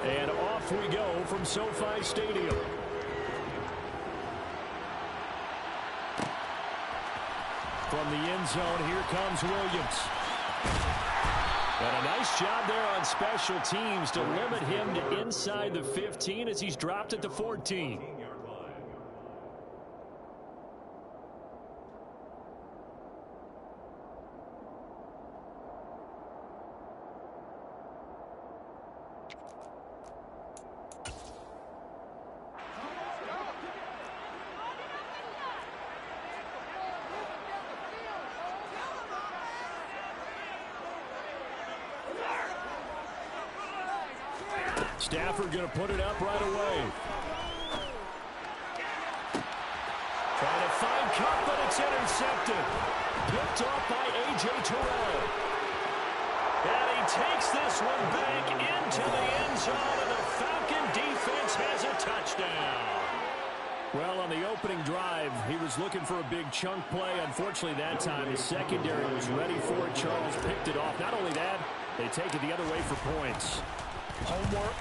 And off we go from SoFi Stadium. From the end zone, here comes Williams. And a nice job there on special teams to limit him to inside the 15 as he's dropped at the 14. Stafford going to put it up right away. Trying to find Kupp, but it's intercepted. Picked off by A.J. Terrell. And he takes this one back into the end zone, and the Falcon defense has a touchdown. Well, on the opening drive, he was looking for a big chunk play. Unfortunately, that time, his secondary was ready for it. Charles picked it off. Not only that, they take it the other way for points. Homework,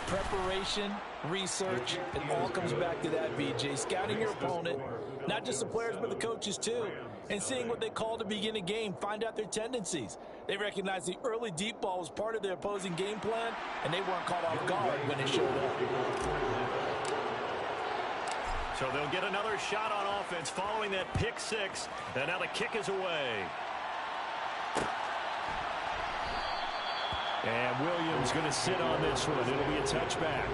preparation, research, it all comes back to that, BJ. Scouting your opponent, not just the players but the coaches too, and seeing what they call to begin a game, find out their tendencies. They recognize the early deep ball was part of their opposing game plan, and they weren't caught off guard when it showed up. So they'll get another shot on offense following that pick six, and now the kick is away. And Williams going to sit on this one. It'll be a touchback.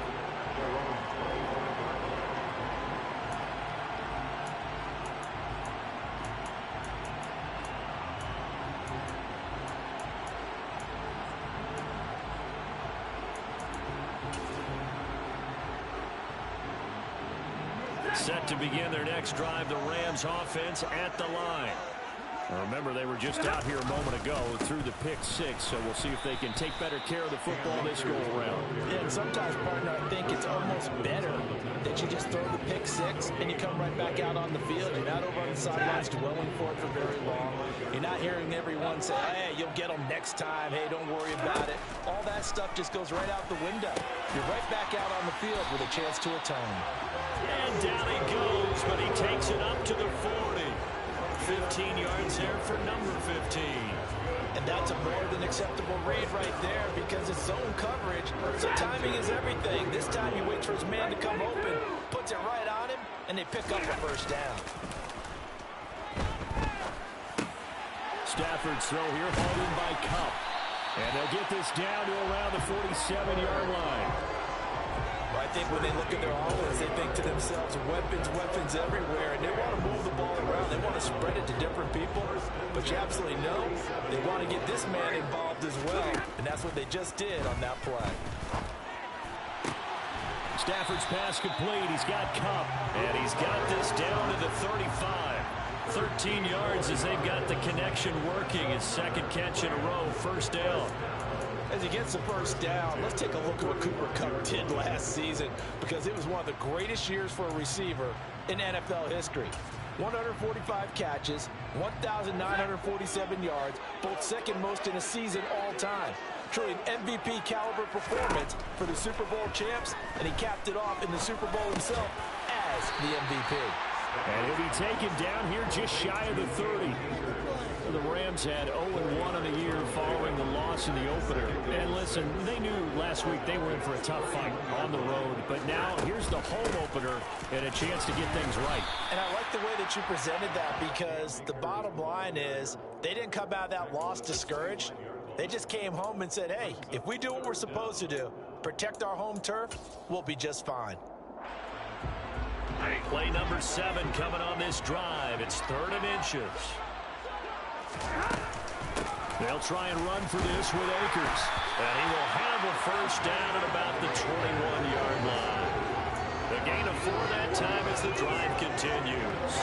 Set to begin their next drive, the Rams offense at the line. Remember, they were just out here a moment ago through the pick six, so we'll see if they can take better care of the football this go-around. Yeah, and sometimes, partner, I think it's almost better that you just throw the pick six and you come right back out on the field. You're not over on the sidelines dwelling for it for very long. You're not hearing everyone say, hey, you'll get them next time. Hey, don't worry about it. All that stuff just goes right out the window. You're right back out on the field with a chance to atone. And down he goes, but he takes it up to the 40. 15 yards there for number 15. And that's a more than acceptable read right there because it's zone coverage, so timing is everything. This time he waits for his man to come open, puts it right on him, and they pick up a first down. Stafford's throw here, hauled in by Kupp. And they'll get this down to around the 47-yard line. I think when they look at their offense, they think to themselves, weapons, weapons everywhere, and they want to move the ball around. They want to spread it to different people, but you absolutely know they want to get this man involved as well, and that's what they just did on that play. Stafford's pass complete. He's got Kupp, and he's got this down to the 35. 13 yards as they've got the connection working. His second catch in a row, first down. As he gets the first down, let's take a look at what Cooper Kupp did last season because it was one of the greatest years for a receiver in NFL history. 145 catches, 1,947 yards, both second most in a season all time. Truly an MVP caliber performance for the Super Bowl champs, and he capped it off in the Super Bowl himself as the MVP. And he'll be taken down here just shy of the 30. The Rams had 0-1 on the year following the loss in the opener. And listen, they knew last week they were in for a tough fight on the road. But now here's the home opener and a chance to get things right. And I like the way that you presented that because the bottom line is they didn't come out of that loss discouraged. They just came home and said, hey, if we do what we're supposed to do, protect our home turf, we'll be just fine. Play number 7 coming on this drive. It's 3rd and inches. They'll try and run for this with Akers. And he will have a first down at about the 21-yard line. The A gain of 4 that time as the drive continues.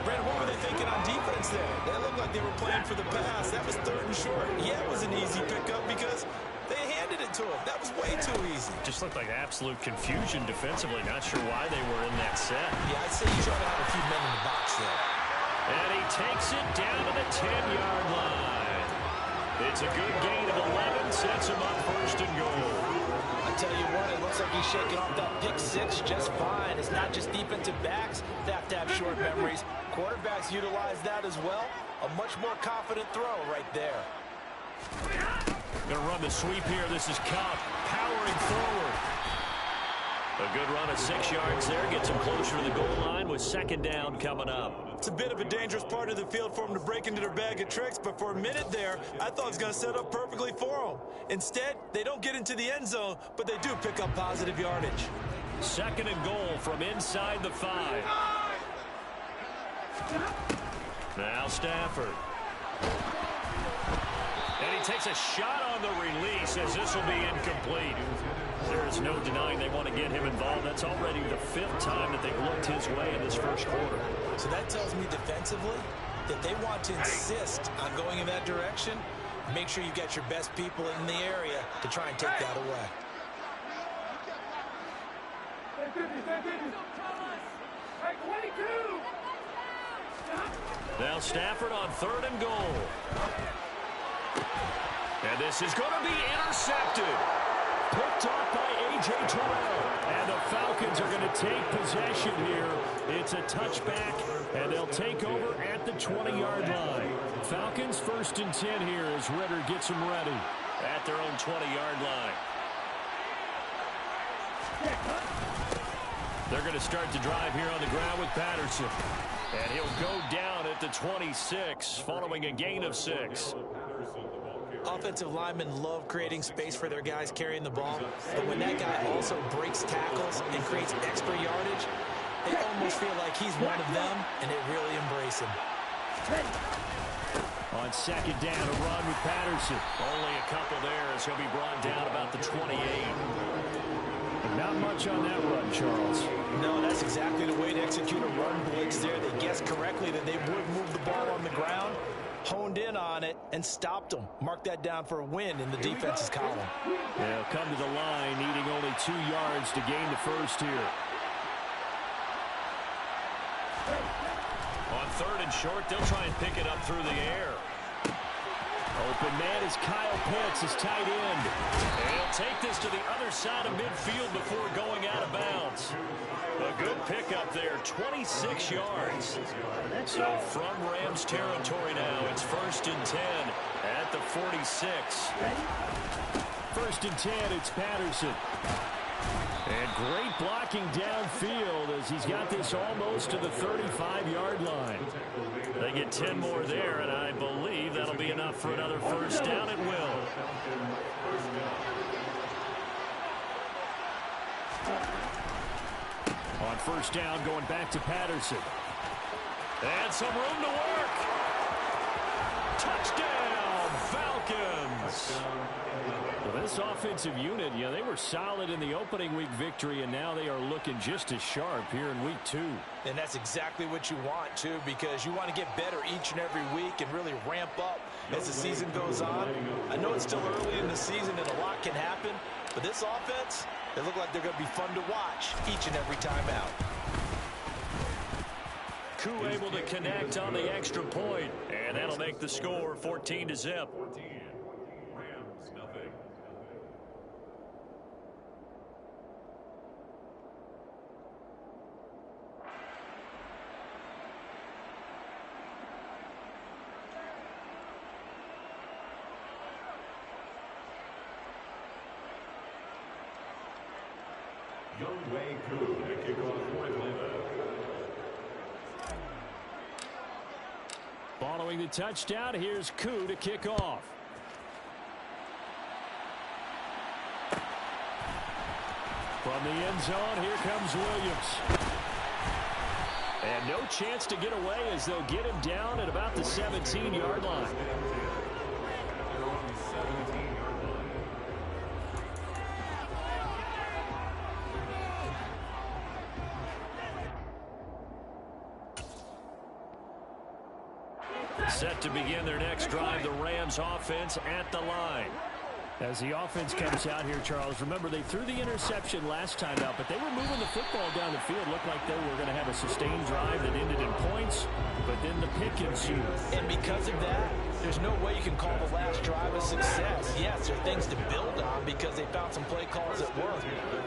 Brandon, what were they thinking on defense there? They looked like they were playing for the pass. That was 3rd and short. Yeah, it was an easy pickup because they handed it to him. That was way too easy. Just looked like absolute confusion defensively. Not sure why they were in that set. Yeah, I'd say you try to have a few men in the box there. And he takes it down to the 10-yard line. It's a good gain of 11. Sets him up 1st and goal. I tell you what, it looks like he's shaking off that pick 6 just fine. It's not just defensive backs that have to have short memories. Quarterbacks utilize that as well. A much more confident throw right there. Going to run the sweep here. This is Cobb powering forward. A good run of 6 yards there. Gets him closer to the goal line with 2nd down coming up. It's a bit of a dangerous part of the field for them to break into their bag of tricks, but for a minute there, I thought it was going to set up perfectly for them. Instead, they don't get into the end zone, but they do pick up positive yardage. 2nd and goal from inside the 5. Now Stafford. And he takes a shot on the release as this will be incomplete. There is no denying they want to get him involved. That's already the 5th time that they've looked his way in this 1st quarter. So that tells me defensively that they want to insist on going in that direction. Make sure you get your best people in the area to try and take that away. Now Stafford on 3rd and goal. And this is going to be intercepted. Picked off by A.J. Terrell. And the Falcons are going to take possession here. It's a touchback, and they'll take over at the 20-yard line. Falcons 1st and 10 here as Ritter gets them ready at their own 20-yard line. They're going to start the drive here on the ground with Patterson. And he'll go down at the 26 following a gain of 6. Offensive linemen love creating space for their guys carrying the ball, but when that guy also breaks tackles and creates extra yardage, they almost feel like he's one of them, and they really embrace him. On 2nd down, a run with Patterson. Only a couple there as he'll be brought down about the 28. Not much on that run, Charles. No, that's exactly the way to execute a run blitz there. They guessed correctly that they would move the ball on the ground, honed in on it, and stopped them. Mark that down for a win in the defense's column. They'll come to the line, needing only 2 yards to gain the 1st here. On 3rd and short, they'll try and pick it up through the air. Open man is Kyle Pitts, his tight end. And he'll take this to the other side of midfield before going out of bounds. A good pickup there, 26 yards. So from Rams territory now, it's 1st and 10 at the 46. 1st and 10, it's Patterson. And great blocking downfield as he's got this almost to the 35-yard line. They get 10 more there, and I believe that'll be enough for another 1st down at will. On 1st down, going back to Patterson. And some room to work. Touchdown, Falcons. Well, this offensive unit, they were solid in the opening week victory, and now they are looking just as sharp here in week 2. And that's exactly what you want, too, because you want to get better each and every week and really ramp up as the season goes on. I know it's still early in the season and a lot can happen, but this offense, they look like they're going to be fun to watch each and every time out. Koo able to connect on the extra point, and that'll make the score 14-0. Younghoe Koo to kick off for Atlanta. Following the touchdown, here's Koo to kick off. From the end zone, here comes Williams. And no chance to get away as they'll get him down at about the 17-yard line. Set to begin their next drive, the Rams offense at the line. As the offense comes out here, Charles, remember they threw the interception last time out, but they were moving the football down the field. Looked like they were going to have a sustained drive that ended in points, but then the pick ensued. And because of that, there's no way you can call the last drive a success. Yes, there are things to build on because they found some play calls that work.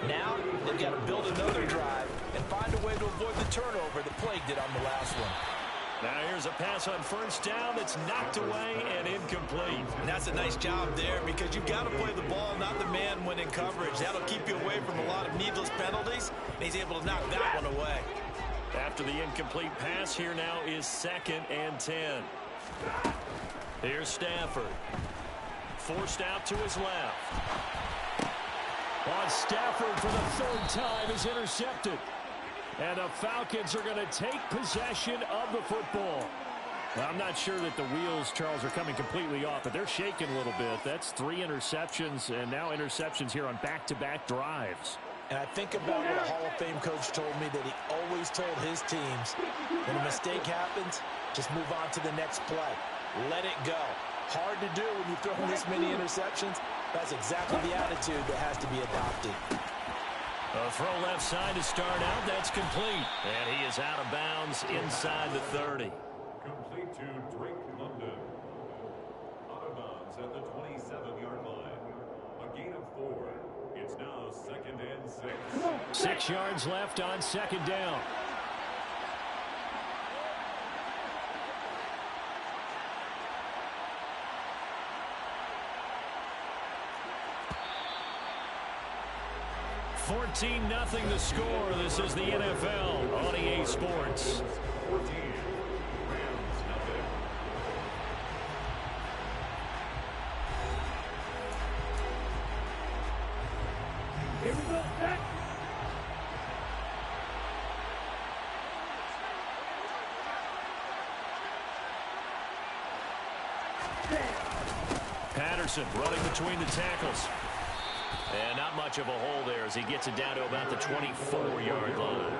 Now, they've got to build another drive and find a way to avoid the turnover that plagued it on the last one. Now here's a pass on first down that's knocked away and incomplete. And that's a nice job there because you've got to play the ball, not the man when in coverage. That'll keep you away from a lot of needless penalties, and he's able to knock that one away. After the incomplete pass, here now is 2nd and 10. Here's Stafford. Forced out to his left. On Stafford for the 3rd time is intercepted. And the Falcons are going to take possession of the football. Well, I'm not sure that the wheels, Charles, are coming completely off, but they're shaking a little bit. That's 3 interceptions, and now interceptions here on back-to-back drives. And I think about what a Hall of Fame coach told me that he always told his teams, when a mistake happens, just move on to the next play. Let it go. Hard to do when you've thrown this many interceptions. That's exactly the attitude that has to be adopted. A throw left side to start out. That's complete. And he is out of bounds inside the 30. Complete to Drake London. Out of bounds at the 27-yard line. A gain of 4. It's now 2nd and 6. 6 yards left on 2nd down. (14-0) the score. This is the NFL on EA Sports. 14. Rams nothing. Here we go, back. Patterson running between the tackles. And not much of a hole there as he gets it down to about the 24-yard line.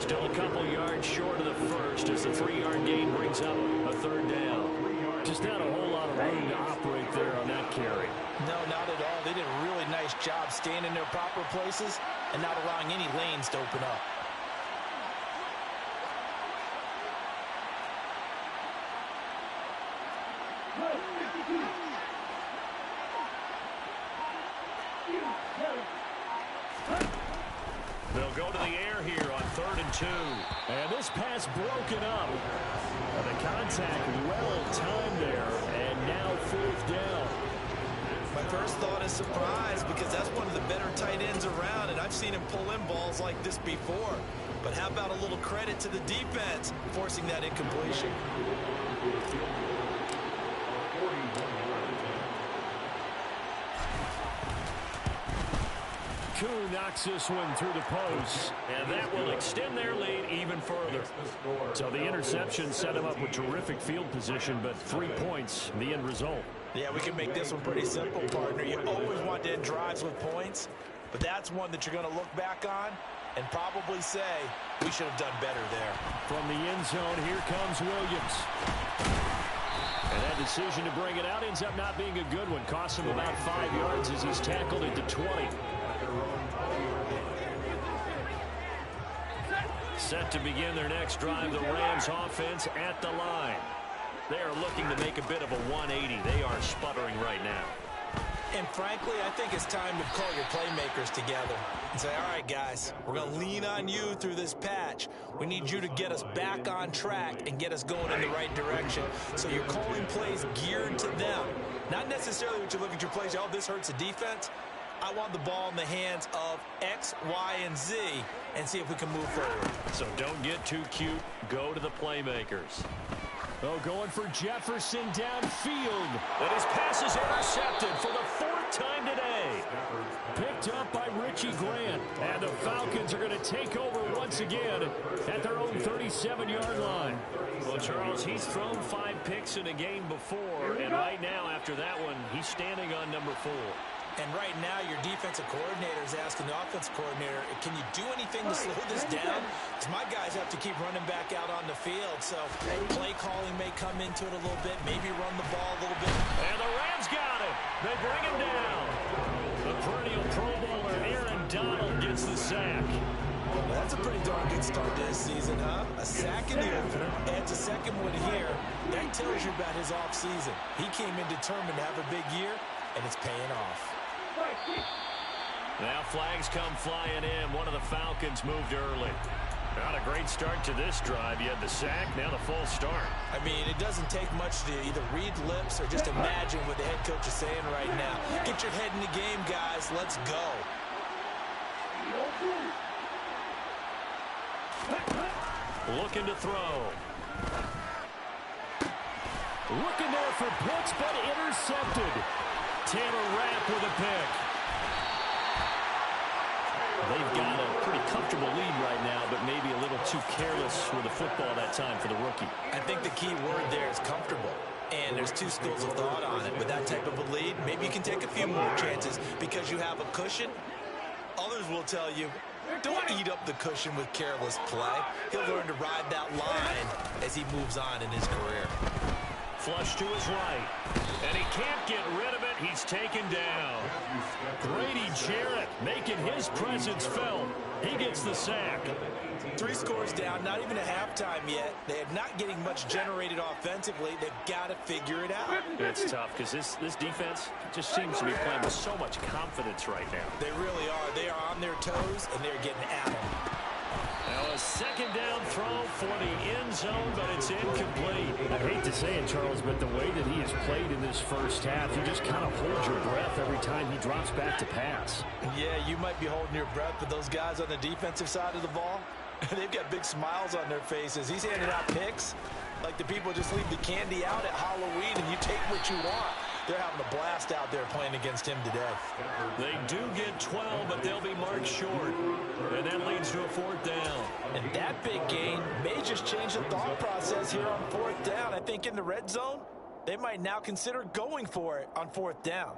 Still a couple yards short of the first as the 3-yard gain brings up a 3rd down. Just not a whole lot of room to operate there on that carry. No, not at all. They did a really nice job staying in their proper places and not allowing any lanes to open up. They'll go to the air here on 3rd and 2. And this pass broken up. The contact well timed there, and now 4th down. My first thought is surprise because that's one of the better tight ends around, and I've seen him pull in balls like this before. But how about a little credit to the defense forcing that incompletion? Koo knocks this one through the post, and that will extend their lead even further. So the interception set them up with terrific field position, but 3 points, the end result. Yeah, we can make this one pretty simple, partner. You always want to end drives with points, but that's one that you're going to look back on and probably say, we should have done better there. From the end zone, here comes Williams. And that decision to bring it out ends up not being a good one. Costs him about 5 yards as he's tackled into 20. Set to begin their next drive, the Rams offense at the line. They are looking to make a bit of a 180. They are sputtering right now. And frankly, I think it's time to call your playmakers together and say, all right, guys, we're going to lean on you through this patch. We need you to get us back on track and get us going in the right direction. So you're calling plays geared to them. Not necessarily what you look at your plays, oh, this hurts the defense. I want the ball in the hands of X, Y, and Z and see if we can move forward. So don't get too cute. Go to the playmakers. Oh, going for Jefferson downfield. And his pass is intercepted for the 4th time today. Picked up by Richie Grant. And the Falcons are going to take over once again at their own 37-yard line. Well, Charles, he's thrown 5 picks in a game before. And right now, after that one, he's standing on number 4. And right now, your defensive coordinator is asking the offensive coordinator, can you do anything to slow this down? Because my guys have to keep running back out on the field. So play calling may come into it a little bit, maybe run the ball a little bit. And the Rams got it. They bring him down. The perennial Pro Bowler Aaron Donald gets the sack. Well, that's a pretty darn good start to this season, huh? A sack in the opener, adds a second one here. That tells you about his offseason. He came in determined to have a big year, and it's paying off. Now flags come flying in. One of the Falcons moved early. Not a great start to this drive. You had the sack, now the full start. I mean, it doesn't take much to either read lips or just imagine what the head coach is saying right now. Get your head in the game, guys. Let's go. Looking to throw. Looking there for Pitts, but intercepted. Taylor Rapp with a pick. They've got a pretty comfortable lead right now, but maybe a little too careless with the football that time for the rookie. I think the key word there is comfortable. And there's two schools of thought on it. With that type of a lead, maybe you can take a few more chances because you have a cushion. Others will tell you, don't eat up the cushion with careless play. He'll learn to ride that line as he moves on in his career. Flush to his right. And he can't get rid of it. He's taken down. Grady Jarrett making his presence felt. He gets the sack. 3 scores down, not even a halftime yet. They're not getting much generated offensively. They've got to figure it out. It's tough because this defense just seems to be playing with so much confidence right now. They really are. They are on their toes, and they're getting at them. Now a second down throw for the end zone, but it's incomplete. I hate to say it, Charles, but the way that he has played in this first half, you just kind of hold your breath every time he drops back to pass. Yeah, you might be holding your breath, but those guys on the defensive side of the ball, they've got big smiles on their faces. He's handing out picks like the people just leave the candy out at Halloween and you take what you want. They're having a blast out there playing against him today. They do get 12, but they'll be marked short. And that leads to a 4th down. And that big gain may just change the thought process here on 4th down. I think in the red zone, they might now consider going for it on 4th down.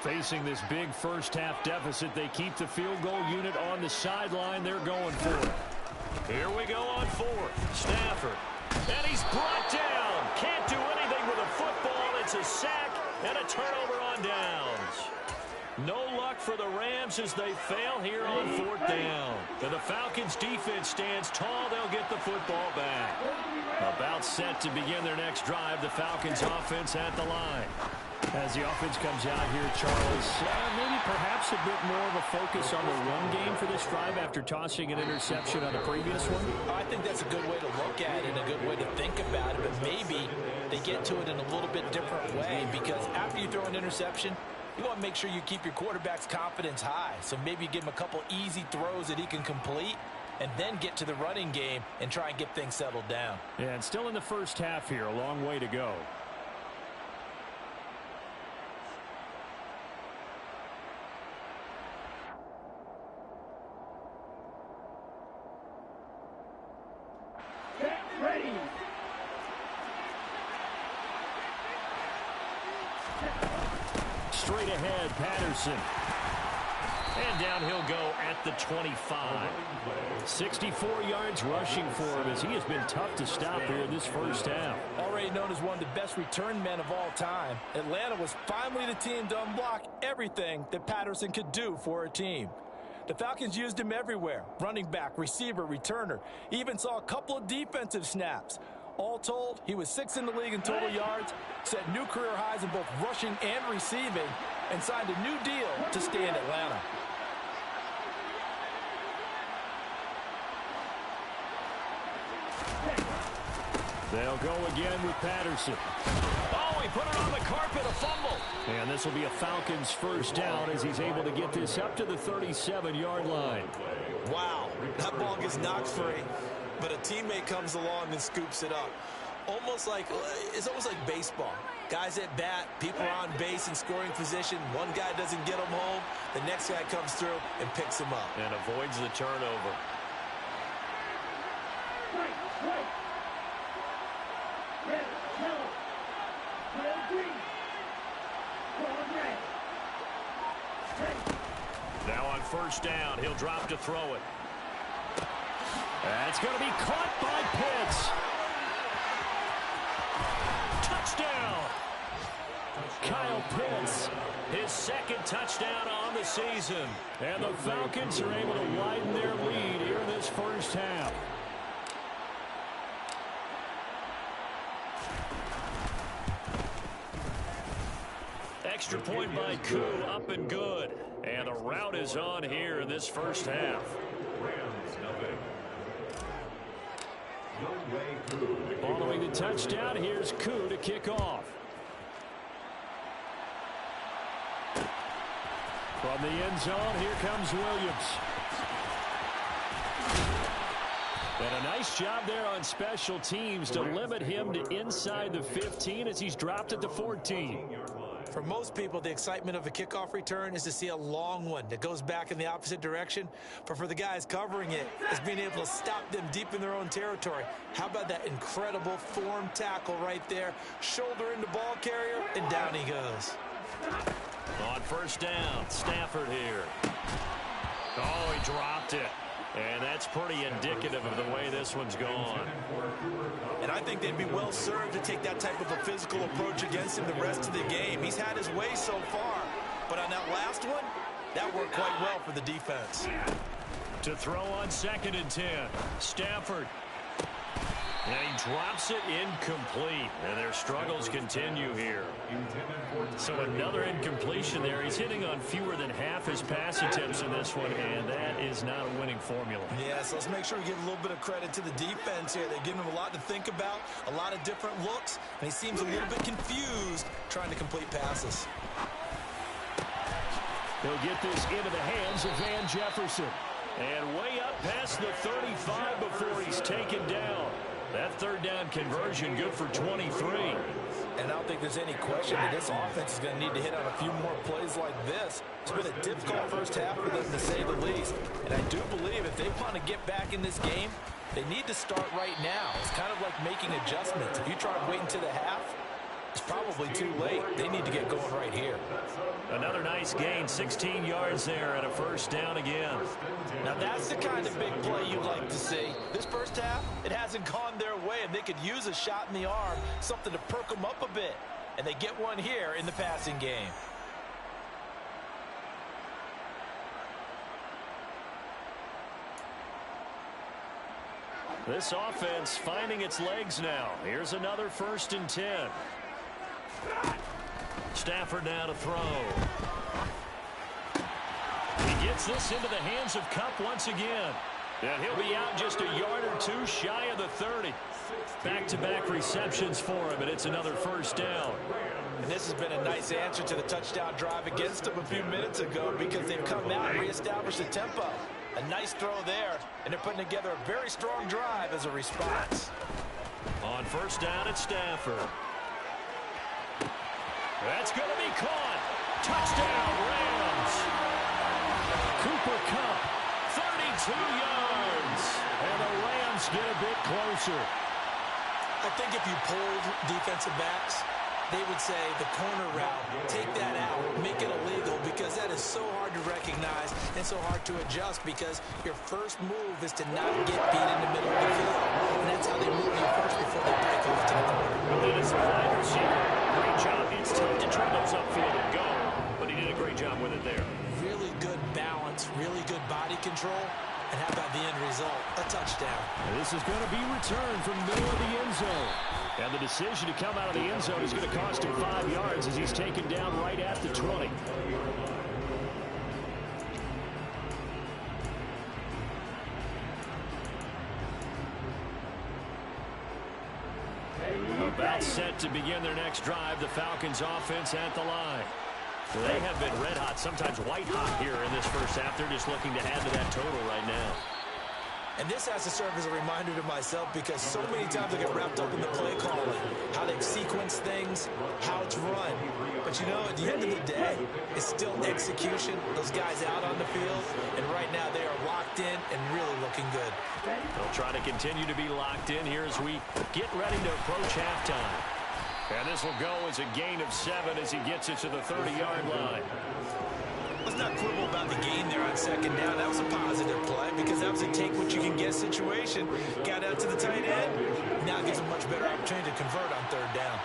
Facing this big first-half deficit, they keep the field goal unit on the sideline. They're going for it. Here we go on fourth. Stafford. And he's brought down. Can't do anything with a football. It's a sack and a turnover on downs. No luck for the Rams as they fail here on fourth down. And the Falcons defense stands tall. They'll get the football back. About set to begin their next drive. The Falcons offense at the line. As the offense comes out here, Charles, maybe perhaps a bit more of a focus on the run game for this drive after tossing an interception on the previous one? I think that's a good way to look at it and a good way to think about it, but maybe they get to it in a little bit different way, because after you throw an interception, you want to make sure you keep your quarterback's confidence high. So maybe you give him a couple easy throws that he can complete and then get to the running game and try and get things settled down. Yeah, and still in the first half here, a long way to go. Straight ahead, Patterson. And down he'll go at the 25. 64 yards rushing for him as he has been tough to stop here in this first half. Already known as one of the best return men of all time, Atlanta was finally the team to unblock everything that Patterson could do for a team. The Falcons used him everywhere. Running back, receiver, returner. Even saw a couple of defensive snaps. All told, he was 6th in the league in total yards, set new career highs in both rushing and receiving, and signed a new deal to stay in Atlanta. They'll go again with Patterson. Oh, he put it on the carpet, a fumble. And this will be a Falcons first down as he's able to get this up to the 37-yard line. Wow, that ball gets knocked free, but a teammate comes along and scoops it up. It's almost like baseball. Guys at bat, people are on base in scoring position. One guy doesn't get him home. The next guy comes through and picks him up. And avoids the turnover. Now on first down, he'll drop to throw it. That's going to be caught by Pitts. Touchdown! Kyle Pitts, his second touchdown on the season. And the Falcons are able to widen their lead here in this first half. Extra point by Koo, up and good. And the route is on here in this first half. Following the touchdown, here's Koo to kick off. From the end zone, here comes Williams. And a nice job there on special teams to limit him to inside the 15 as he's dropped at the 14. For most people, the excitement of a kickoff return is to see a long one that goes back in the opposite direction. But for the guys covering it, it's being able to stop them deep in their own territory. How about that incredible form tackle right there? Shoulder into ball carrier, and down he goes. On first down, Stafford here. Oh, he dropped it. And that's pretty indicative of the way this one's gone. And I think they'd be well served to take that type of a physical approach against him the rest of the game. He's had his way so far, but on that last one, that worked quite well for the defense. To throw on 2nd and 10, Stafford. And he drops it incomplete. And their struggles continue here. So another incompletion there. He's hitting on fewer than half his pass attempts in this one, and that is not a winning formula. Yes, let's make sure we give a little bit of credit to the defense here. They've given him a lot to think about, a lot of different looks, and he seems a little bit confused trying to complete passes. He'll get this into the hands of Van Jefferson. And way up past the 35 before he's taken down. That third down conversion good for 23. And I don't think there's any question that this offense is going to need to hit on a few more plays like this. It's been a difficult first half for them, to say the least. And I do believe if they want to get back in this game, they need to start right now. It's kind of like making adjustments. If you try to wait until the half, it's probably too late. They need to get going right here. Another nice gain, 16 yards there and a first down again. Now that's the kind of big play you'd like to see. This first half, it hasn't gone their way, and they could use a shot in the arm, something to perk them up a bit. And they get one here in the passing game. This offense finding its legs now. Here's another 1st and 10. Stafford now to throw. He gets this into the hands of Kupp once again. And he'll be out just a yard or two shy of the 30. Back-to-back receptions for him, and it's another first down. And this has been a nice answer to the touchdown drive against them a few minutes ago because they've come out and reestablished the tempo. A nice throw there, and they're putting together a very strong drive as a response. On first down, it's Stafford. That's going to be caught. Touchdown, Rams. Cooper Kupp, 32 yards. And the Rams get a bit closer. I think if you polled defensive backs, they would say the corner route, take that out, make it illegal, because that is so hard to recognize and so hard to adjust because your first move is to not get beat in the middle of the field. And that's how they move you first before they break off to the corner. And then as a wide receiver, great job. It's tough to turn those upfield and go, but he did a great job with it there. Really good balance, really good body control. And how about the end result? A touchdown. And this is going to be returned from the middle of the end zone. And the decision to come out of the end zone is going to cost him 5 yards as he's taken down right at the 20. About set to begin their next drive, the Falcons offense at the line. They have been red hot, sometimes white hot here in this first half. They're just looking to add to that total right now. And this has to serve as a reminder to myself because so many times I get wrapped up in the play calling, how they've sequenced things, how it's run. But you know, at the end of the day, it's still execution. Those guys out on the field, and right now they are locked in and really looking good. They'll try to continue to be locked in here as we get ready to approach halftime. And this will go as a gain of 7 as he gets it to the 30-yard line. Let's not quibble about the gain there on second down. That was a positive play because that was a take-what-you-can-get situation. Got out to the tight end. Now gives a much better opportunity to convert on third down.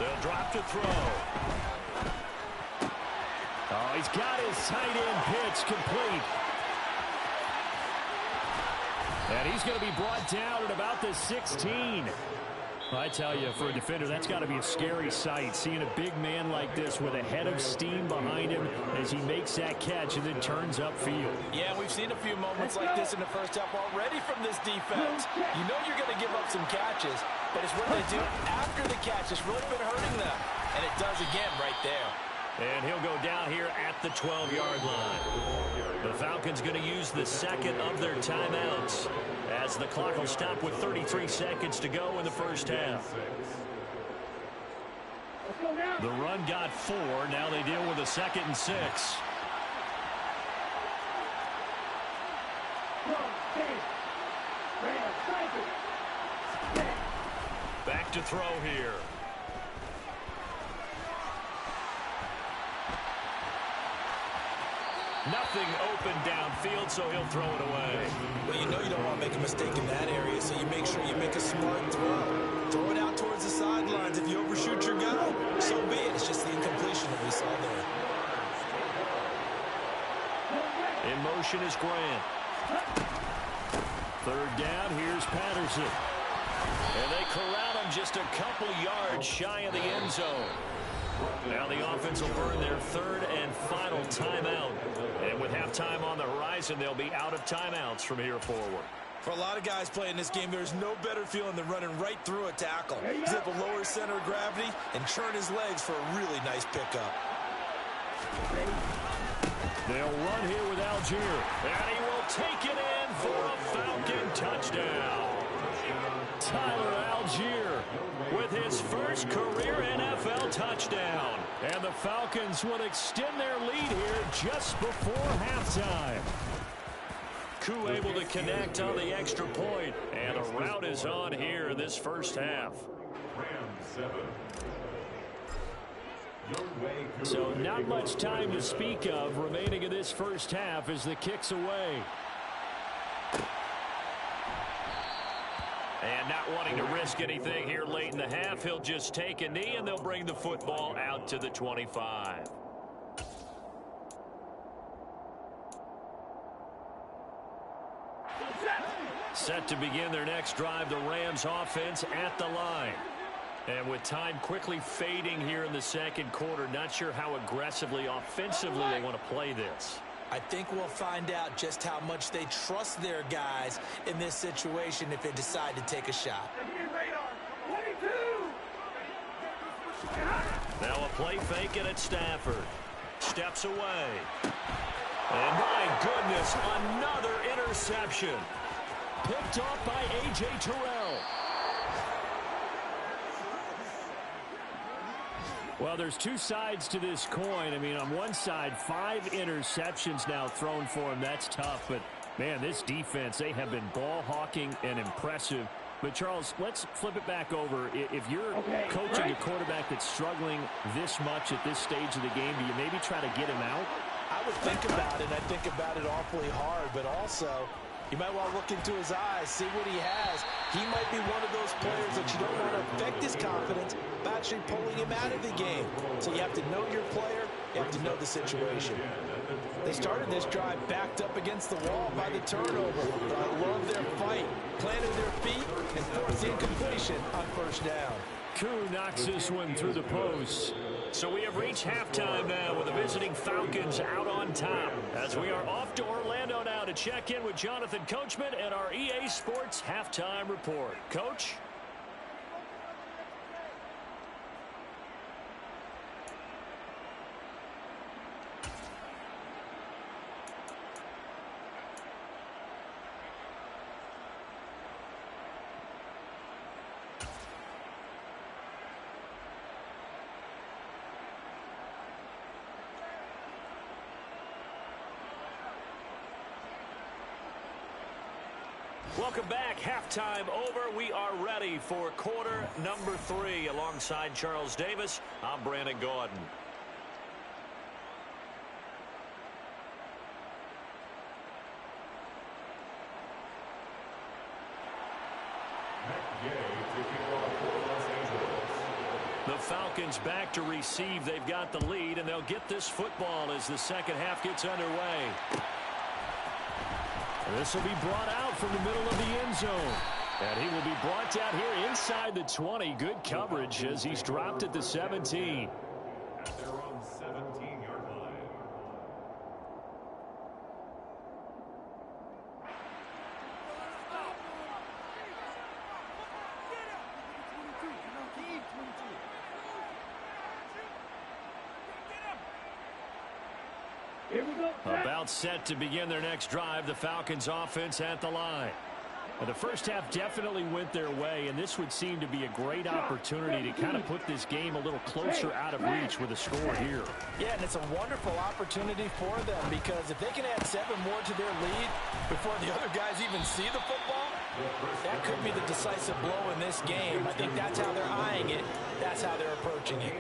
They'll drop to throw. Oh, he's got his tight end pitch complete. And he's going to be brought down at about the 16. I tell you, for a defender, that's got to be a scary sight, seeing a big man like this with a head of steam behind him as he makes that catch and then turns upfield. Yeah, we've seen a few moments like this in the first half already from this defense. You know you're going to give up some catches, but it's what they do after the catch that's really been hurting them. And it does again right there. And he'll go down here at the 12-yard line. The Falcons going to use the second of their timeouts as the clock will stop with 33 seconds to go in the first half. The run got 4. Now they deal with a 2nd and 6. Back to throw here. Nothing open downfield, so he'll throw it away. Well, you know you don't want to make a mistake in that area, so you make sure you make a smart throw. Throw it out towards the sidelines. If you overshoot your guy, so be it. It's just the incompletion that we saw there. In motion is Grant. Third down, here's Patterson. And they corral him just a couple yards shy of the end zone. Now the offense will burn their third and final timeout. And with halftime on the horizon, they'll be out of timeouts from here forward. For a lot of guys playing this game, there's no better feeling than running right through a tackle. He's able to lower center of gravity and churn his legs for a really nice pickup. They'll run here with Algier. And he will take it in for a Falcon touchdown. Tyler Algier with his first career NFL touchdown. And the Falcons will extend their lead here just before halftime. Koo able to connect on the extra point. And the rout is on here in this first half. So not much time to speak of remaining in this first half as the kick's away. And not wanting to risk anything here late in the half, he'll just take a knee and they'll bring the football out to the 25. Set to begin their next drive, the Rams offense at the line. And with time quickly fading here in the second quarter, not sure how aggressively, offensively they want to play this. I think we'll find out just how much they trust their guys in this situation if they decide to take a shot. Now a play fake it at Stafford. Steps away. And my goodness, another interception. Picked off by A.J. Terrell. Well, there's two sides to this coin. I mean, on one side, 5 interceptions now thrown for him. That's tough. But, man, this defense, they have been ball hawking and impressive. But, Charles, let's flip it back over. If you're coaching a quarterback that's struggling this much at this stage of the game, do you maybe try to get him out? I would think about it. I think about it awfully hard. But also, you might want to look into his eyes, see what he has. He might be one of those players that you don't want to affect his confidence by actually pulling him out of the game. So you have to know your player. You have to know the situation. They started this drive backed up against the wall by the turnover. But I love their fight. Planted their feet and forced the incompletion on first down. Koo knocks this one through the post. So we have reached halftime now with the visiting Falcons out on top. As we are off to Orlando now to check in with Jonathan Coachman and our EA Sports Halftime Report. Coach? Welcome back. Halftime over. We are ready for quarter number 3. Alongside Charles Davis, I'm Brandon Gaudin. The Falcons back to receive. They've got the lead, and they'll get this football as the second half gets underway. This will be brought out from the middle of the end zone. And he will be brought down here inside the 20. Good coverage as he's dropped at the 17. At their own 17-yard line. About set to begin their next drive, the Falcons offense at the line. The first half definitely went their way, and this would seem to be a great opportunity to kind of put this game a little closer out of reach with a score here. Yeah, and it's a wonderful opportunity for them because if they can add 7 more to their lead before the other guys even see the football, that could be the decisive blow in this game. I think that's how they're eyeing it. That's how they're approaching it.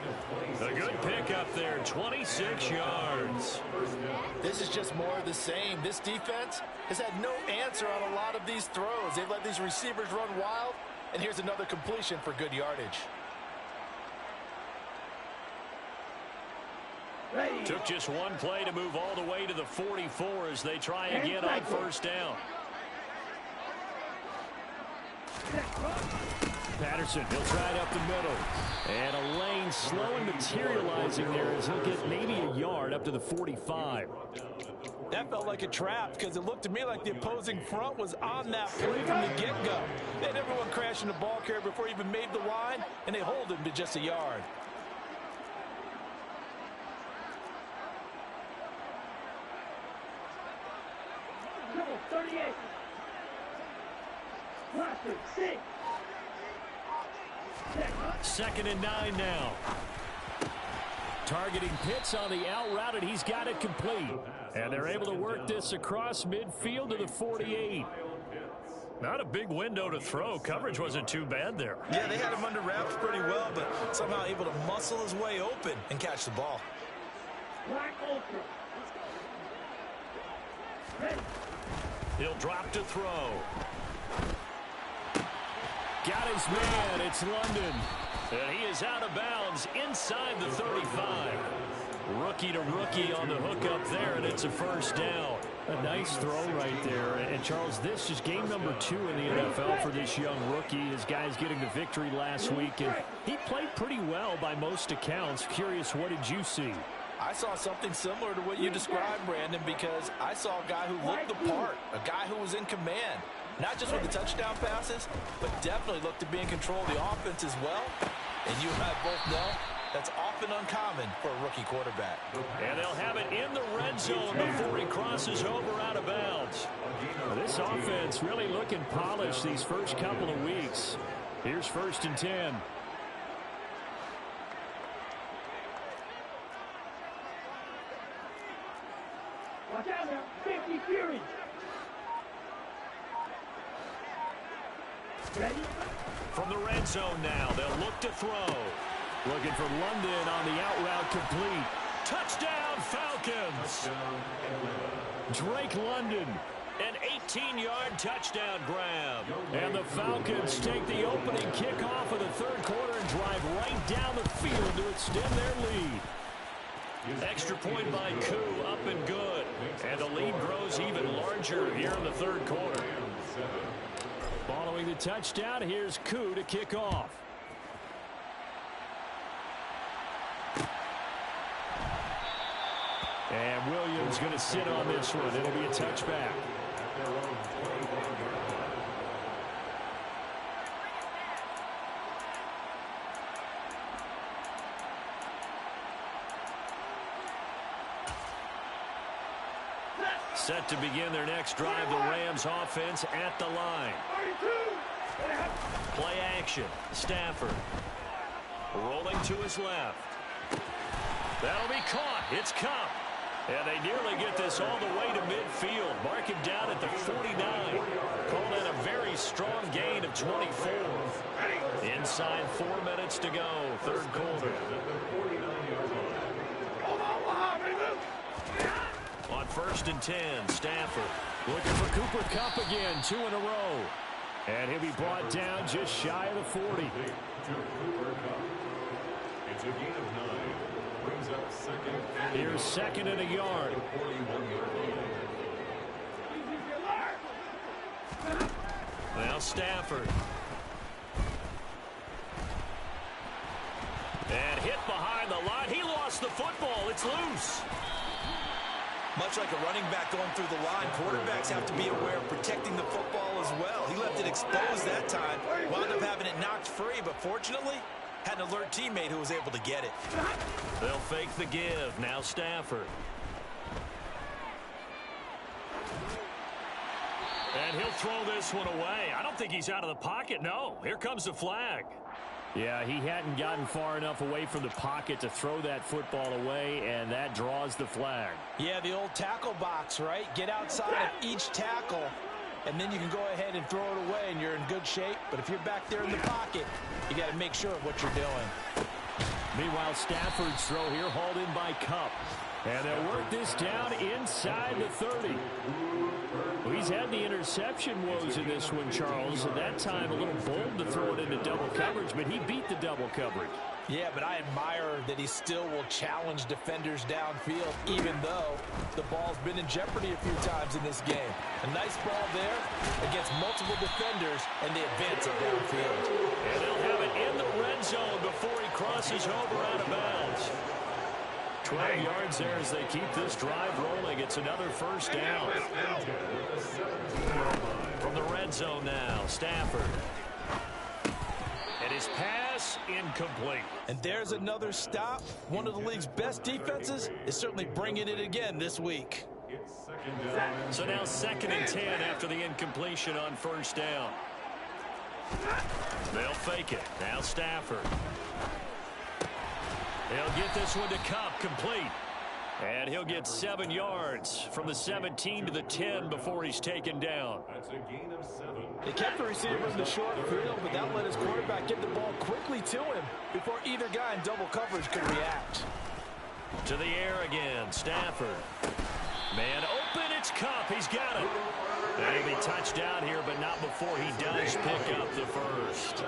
A good pickup there, 26 yards. This is just more of the same. This defense has had no answer on a lot of these throws. They've let these receivers run wild, and here's another completion for good yardage. Took just one play to move all the way to the 44 as they try again on first down. Patterson, he'll try it up the middle. And a lane slow and materializing there as he'll get maybe a yard up to the 45. That felt like a trap because it looked to me like the opposing front was on that play from the get-go. They had everyone crashing the ball carrier before he even made the line, and they hold him to just a yard. Number 38. Classic 6. Second and 9 now. Targeting Pitts on the out route, and he's got it complete. And they're able to work this across midfield to the 48. Not a big window to throw. Coverage wasn't too bad there. Yeah, they had him under wraps pretty well, but somehow able to muscle his way open and catch the ball. Black Ultra. Ready. He'll drop to throw. Got his man. It's London. And he is out of bounds inside the 35. Rookie to rookie on the hook up there, and it's a first down. A nice throw right there. And, Charles, this is game number 2 in the NFL for this young rookie. His guys getting the victory last week, and he played pretty well by most accounts. Curious, what did you see? I saw something similar to what you described, Brandon, because I saw a guy who looked the part, a guy who was in command. Not just with the touchdown passes, but definitely looked to be in control of the offense as well. And you and I both know that's often uncommon for a rookie quarterback. And they'll have it in the red zone before he crosses over out of bounds. This offense really looking polished these first couple of weeks. Here's 1st and 10. Watch out now. 50 Fury. Ready? From the red zone now, they'll look to throw. Looking for London on the out route complete. Touchdown, Falcons. Drake London. An 18-yard touchdown grab. And the Falcons take the opening kickoff of the third quarter and drive right down the field to extend their lead. Extra point by Koo, up and good. And the lead grows even larger here in the third quarter. Following the touchdown, here's Koo to kick off. And Williams going to sit on this one. It'll be a touchback. Set to begin their next drive, the Rams offense at the line. Play action. Stafford. Rolling to his left. That'll be caught. It's Kupp. And they nearly get this all the way to midfield. Mark him down at the 49. Call that a very strong gain of 24. Inside 4 minutes to go, third quarter. On 1st and 10, Stafford. Looking for Cooper Kupp again, 2 in a row. And he'll be brought down just shy of the 40. It's a gain of 9. Brings up second. Here's 2nd and a yard. Now Stafford. And hit behind the line. He lost the football. It's loose. Much like a running back going through the line, quarterbacks have to be aware of protecting the football as well. He left it exposed that time, wound up having it knocked free, but fortunately, had an alert teammate who was able to get it. They'll fake the give. Now Stafford. And he'll throw this one away. I don't think he's out of the pocket. No, here comes the flag. Yeah, he hadn't gotten far enough away from the pocket to throw that football away, and that draws the flag. Yeah, the old tackle box, right? Get outside of each tackle, and then you can go ahead and throw it away, and you're in good shape. But if you're back there in the pocket, you got to make sure of what you're doing. Meanwhile, Stafford's throw here hauled in by Kupp. And they'll work this down inside the 30. Well, he's had the interception woes in this one, Charles. At that time, a little bold to throw it into double coverage, but he beat the double coverage. Yeah, but I admire that he still will challenge defenders downfield, even though the ball's been in jeopardy a few times in this game. A nice ball there against multiple defenders, and they advance it downfield. And they'll have it in the red zone before he crosses over out of bounds. 12 yards there as they keep this drive rolling. It's another first down. From the red zone now, Stafford. And his pass incomplete. And there's another stop. One of the league's best defenses is certainly bringing it again this week. So now 2nd and 10 after the incompletion on first down. They'll fake it. Now Stafford. He'll get this one to Kupp, complete. And he'll get 7 yards from the 17 to the 10 before he's taken down. That's a gain of 7. They kept the receiver in the short field, but that let his quarterback get the ball quickly to him before either guy in double coverage could react. To the air again, Stafford. Man open, it's Kupp. He's got it. And he'll be touchdown here, but not before he does pick up the first.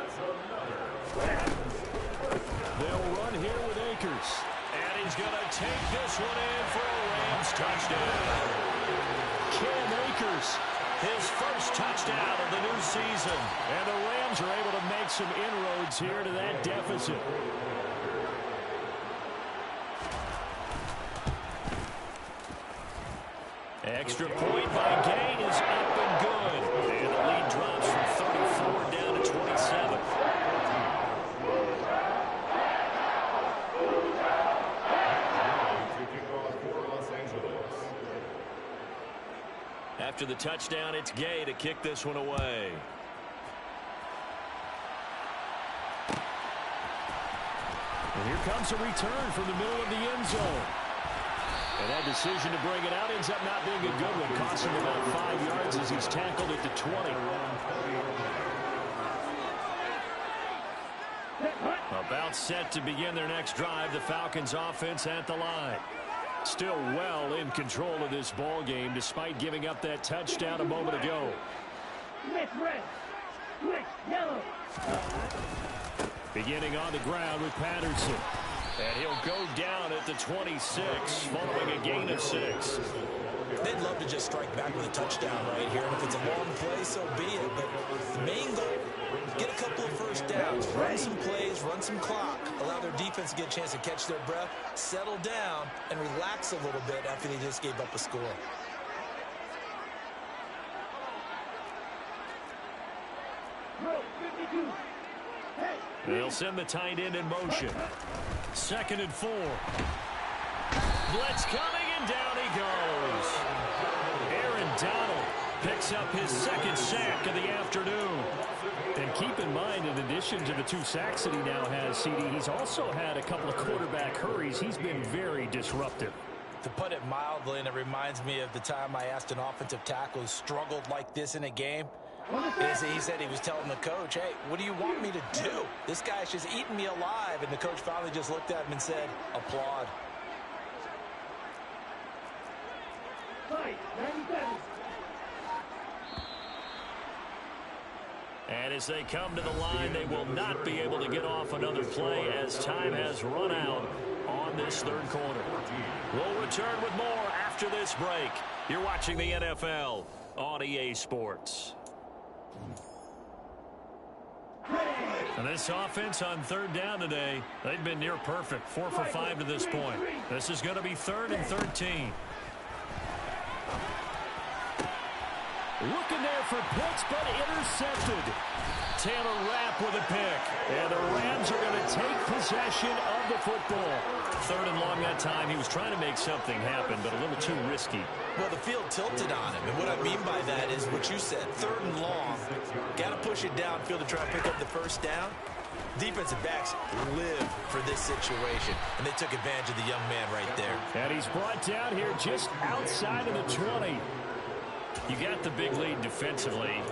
They'll run here with Akers. And he's going to take this one in for a Rams touchdown. Cam Akers, his first touchdown of the new season. And the Rams are able to make some inroads here to that deficit. Extra point by Gain is up and good. And the lead drops from 34 down to 27. After the touchdown, it's Gay to kick this one away. And here comes a return from the middle of the end zone. And that decision to bring it out ends up not being a good one. Costs him about 5 yards as he's tackled at the 20. About set to begin their next drive. The Falcons offense at the line. Still well in control of this ball game despite giving up that touchdown a moment ago. Switch red. Switch yellow. Beginning on the ground with Patterson. And he'll go down at the 26 following a gain of 6. They'd love to just strike back with a touchdown right here. And if it's a long play, so be it. But the main goal, get a couple of first downs, run some plays, run some clock, allow their defense to get a chance to catch their breath, settle down, and relax a little bit after they just gave up a score. Row 52. Hey. They'll send the tight end in motion. 2nd and 4. Blitz coming, and down he goes. Aaron Donald picks up his 2nd sack of the afternoon. And keep in mind, in addition to the 2 sacks that he now has, CD, he's also had a couple of quarterback hurries. He's been very disruptive. To put it mildly, and it reminds me of the time I asked an offensive tackle who struggled like this in a game. He said he was telling the coach, hey, what do you want me to do? This guy's just eating me alive. And the coach finally just looked at him and said, applaud. Fight 97. And as they come to the line, they will not be able to get off another play as time has run out on this 3rd quarter. We'll return with more after this break. You're watching the NFL on EA Sports. And this offense on 3rd down today, they've been near perfect. 4 for 5 to this point. This is going to be 3rd and 13. Looking there for Pitts, but intercepted. Taylor Rapp with a pick. And the Rams are going to take possession of the football. 3rd and long that time. He was trying to make something happen, but a little too risky. Well, the field tilted on him. And what I mean by that is what you said. 3rd and long. Got to push it downfield to try and pick up the first down. Defensive backs live for this situation. And they took advantage of the young man right there. And he's brought down here just outside of the 20. You got the big lead defensively.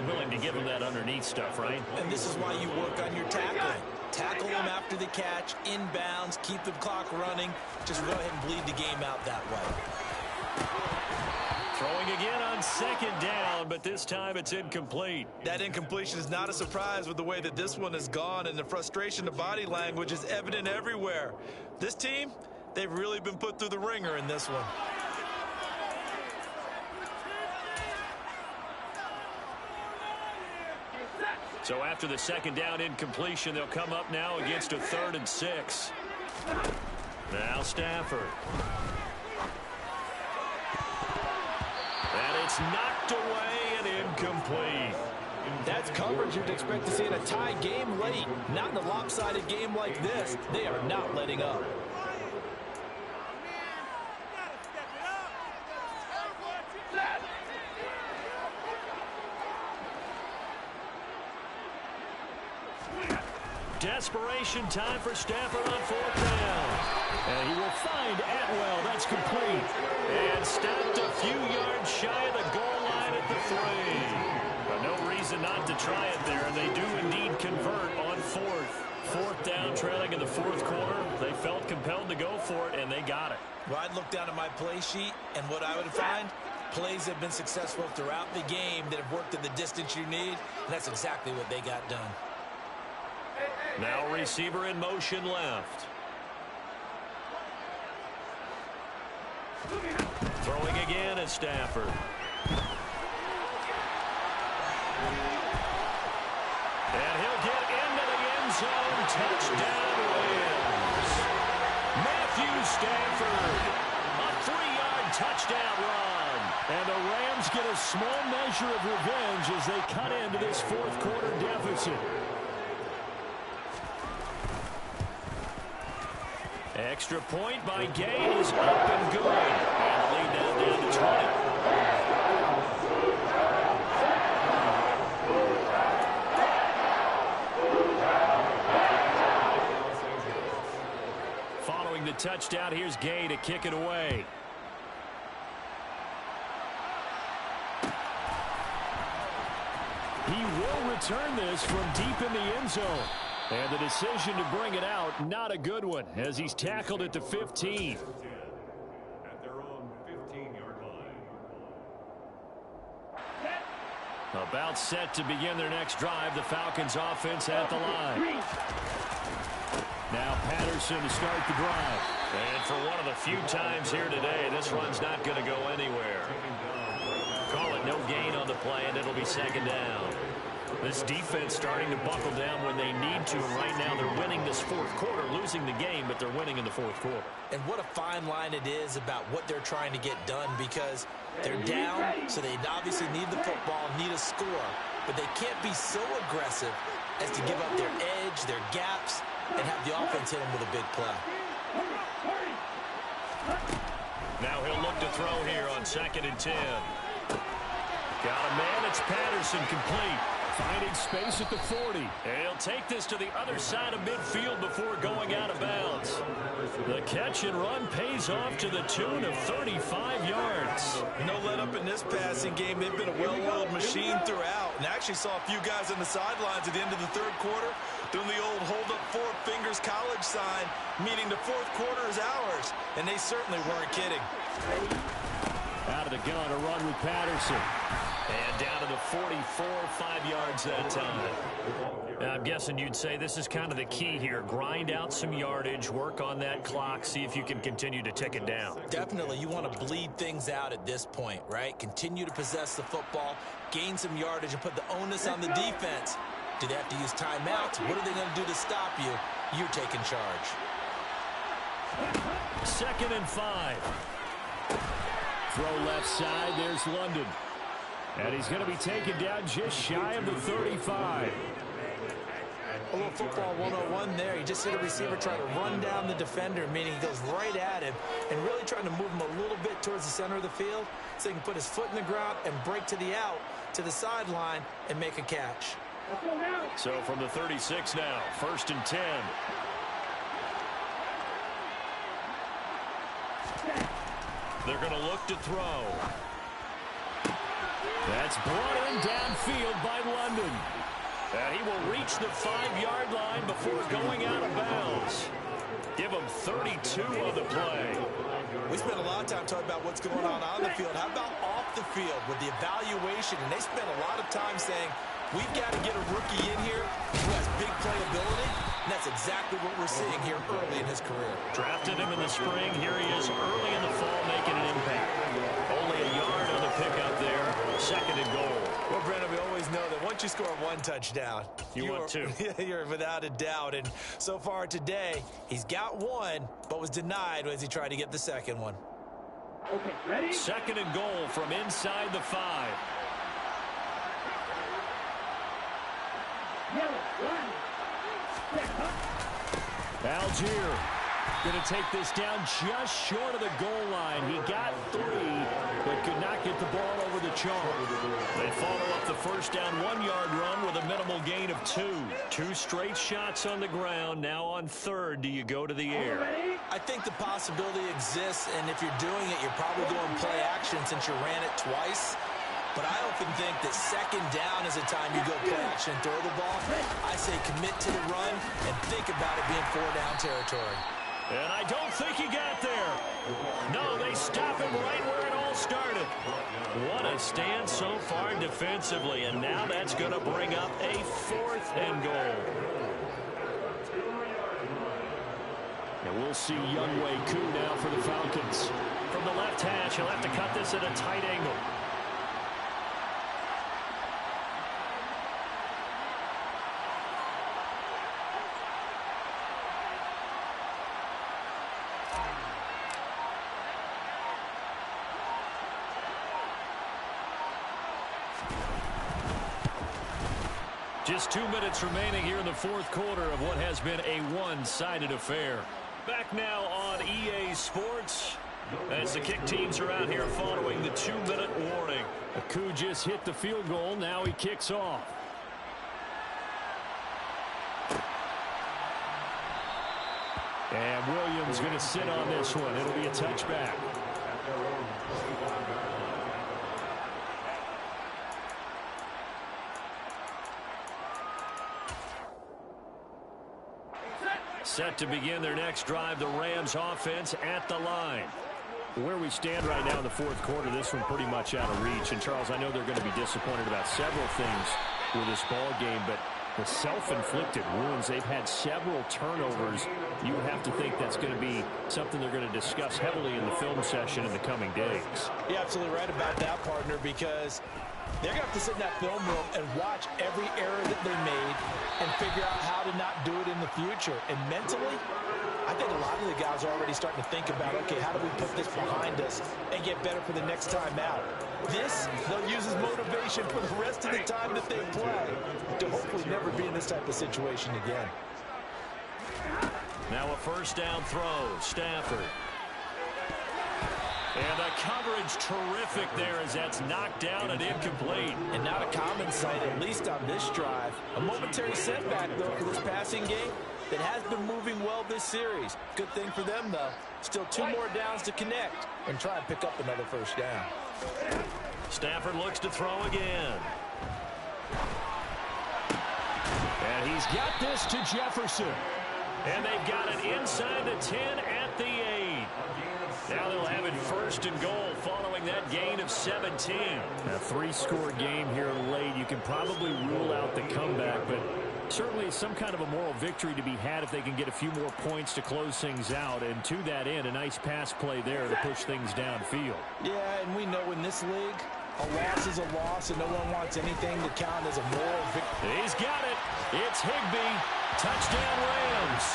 Willing to give him that underneath stuff, right? And this is why you work on your tackling. Tackle him after the catch, inbounds, keep the clock running. Just go ahead and bleed the game out that way. Throwing again on 2nd down, but this time it's incomplete. That incompletion is not a surprise with the way that this one has gone, and the frustration, the body language is evident everywhere. This team, they've really been put through the ringer in this one. So after the 2nd down incompletion, they'll come up now against a 3rd and 6. Now Stafford. And it's knocked away and incomplete. That's coverage you'd expect to see in a tie game late. Not in a lopsided game like this. They are not letting up. Desperation time for Stafford on 4th down. And he will find Atwell. That's complete. And stopped a few yards shy of the goal line at the 3. But no reason not to try it there, and they do indeed convert on 4th. 4th down, trailing in the 4th quarter. They felt compelled to go for it, and they got it. Well, I'd look down at my play sheet, and what I would find, plays have been successful throughout the game that have worked in the distance you need, and that's exactly what they got done. Now receiver in motion left. Throwing again is Stafford. And he'll get into the end zone. Touchdown, Rams. Matthew Stafford. A 3-yard touchdown run. And the Rams get a small measure of revenge as they cut into this 4th quarter deficit. Extra point by Gay is up and good. And the lead now down to 20. Following the touchdown, here's Gay to kick it away. He will return this from deep in the end zone. And the decision to bring it out, not a good one, as he's tackled at the 15. At their own 15-yard line. About set to begin their next drive. The Falcons offense at the line. Now Patterson to start the drive. And for one of the few times here today, this run's not going to go anywhere. Call it no gain on the play, and it'll be 2nd down. This defense starting to buckle down when they need to. And right now they're winning this 4th quarter, losing the game, but they're winning in the 4th quarter. And what a fine line it is about what they're trying to get done, because they're down, so they obviously need the football, need a score. But they can't be so aggressive as to give up their edge, their gaps, and have the offense hit them with a big play. Now he'll look to throw here on 2nd and 10. Got a man. It's Patterson, complete. Finding space at the 40. And he'll take this to the other side of midfield before going out of bounds. The catch and run pays off to the tune of 35 yards. No let up in this passing game. They've been a well-oiled machine throughout. And actually saw a few guys on the sidelines at the end of the 3rd quarter doing the old hold up 4 fingers college sign, meaning the 4th quarter is ours. And they certainly weren't kidding. Out of the gun, a run with Patterson. And down to the 44, 5 yards that time. Now, I'm guessing you'd say this is kind of the key here. Grind out some yardage, work on that clock, see if you can continue to tick it down. Definitely, you want to bleed things out at this point, right? Continue to possess the football, gain some yardage, and put the onus on the defense. Do they have to use timeouts? What are they going to do to stop you? You're taking charge. 2nd and 5. Throw left side. There's London. And he's going to be taken down just shy of the 35. A little football 101 there. He just hit a receiver trying to run down the defender, meaning he goes right at him and really trying to move him a little bit towards the center of the field so he can put his foot in the ground and break to the out, to the sideline, and make a catch. So from the 36 now, 1st and 10. They're going to look to throw. That's brought in downfield by London. And he will reach the 5-yard line before going out of bounds. Give him 32 on the play. We spent a lot of time talking about what's going on the field. How about off the field with the evaluation? And they spent a lot of time saying, we've got to get a rookie in here who has big playability. And that's exactly what we're seeing here early in his career. Drafted him in the spring. Here he is early in the fall making an impact. Only a yard on the pickup there. 2nd and goal. Well, Brandon, we always know that once you score 1 touchdown, you want 2. You're without a doubt. And so far today, he's got 1, but was denied as he tried to get the 2nd one. Okay, ready? 2nd and goal from inside the 5. Yellow, 1. Algier going to take this down just short of the goal line. He got 3, but could not get the ball over the chalk. They follow up the 1st first down 1-yard run with a minimal gain of 2. 2 straight shots on the ground. Now on third, do you go to the air? I think the possibility exists, and if you're doing it, you're probably going play action since you ran it twice. But I often think that second down is a time you go play action and throw the ball. I say commit to the run and think about it being 4-down territory. And I don't think he got there. No, they stop him right where it all started. What a stand so far defensively, and now that's going to bring up a 4th and goal. And we'll see Younghoe Koo now for the Falcons. From the left hash, he'll have to cut this at a tight angle. Just 2 minutes remaining here in the fourth quarter of what has been a one-sided affair. Back now on EA Sports as the kick teams are out here following the 2-minute warning. Koo just hit the field goal. Now he kicks off. And Williams going to sit on this one. It'll be a touchback. Set to begin their next drive, the Rams offense at the line. Where we stand right now in the fourth quarter, this one pretty much out of reach. And, Charles, I know they're going to be disappointed about several things with this ball game, but the self-inflicted wounds, they've had several turnovers. You have to think that's going to be something they're going to discuss heavily in the film session in the coming days. You're absolutely right about that, partner, because they're going to have to sit in that film room and watch every error that they made and figure out how to not do it in the future. And mentally, I think a lot of the guys are already starting to think about, okay, how do we put this behind us and get better for the next time out? This, they'll use as motivation for the rest of the time that they play to hopefully never be in this type of situation again. Now a first down throw, Stafford. And the coverage terrific there as that's knocked down and incomplete. And not a common sight, at least on this drive. A momentary setback, though, for this passing game that has been moving well this series. Good thing for them, though. Still 2 more downs to connect and try and pick up another first down. Stafford looks to throw again. And he's got this to Jefferson. And they've got it inside the 10 at the 8. Now they'll have it first and goal following that gain of 17. A 3-score game here late. You can probably rule out the comeback, but certainly some kind of a moral victory to be had if they can get a few more points to close things out. And to that end, a nice pass play there to push things downfield. Yeah, and we know in this league, a loss is a loss, and no one wants anything to count as a moral victory. He's got it. It's Higbee. Touchdown Rams.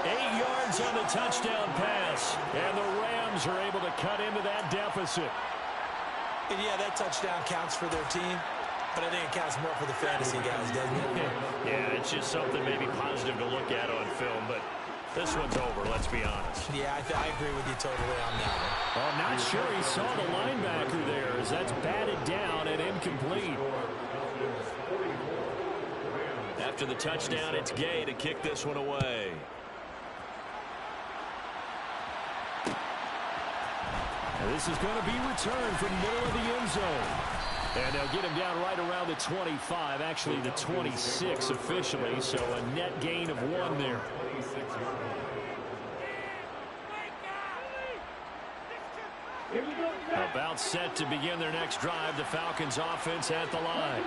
8 yards on the touchdown pass. And the Rams are able to cut into that deficit. And yeah, that touchdown counts for their team. But I think it counts more for the fantasy guys, doesn't it? Yeah, it's just something maybe positive to look at on film, but this one's over, let's be honest. Yeah, I agree with you totally on that one. Well, not sure he saw the linebacker there as that's batted down and incomplete. After the touchdown, it's Gay to kick this one away. And this is going to be returned from the middle of the end zone. And they'll get him down right around the 25, actually the 26 officially, so a net gain of 1 there. About set to begin their next drive, the Falcons offense at the line.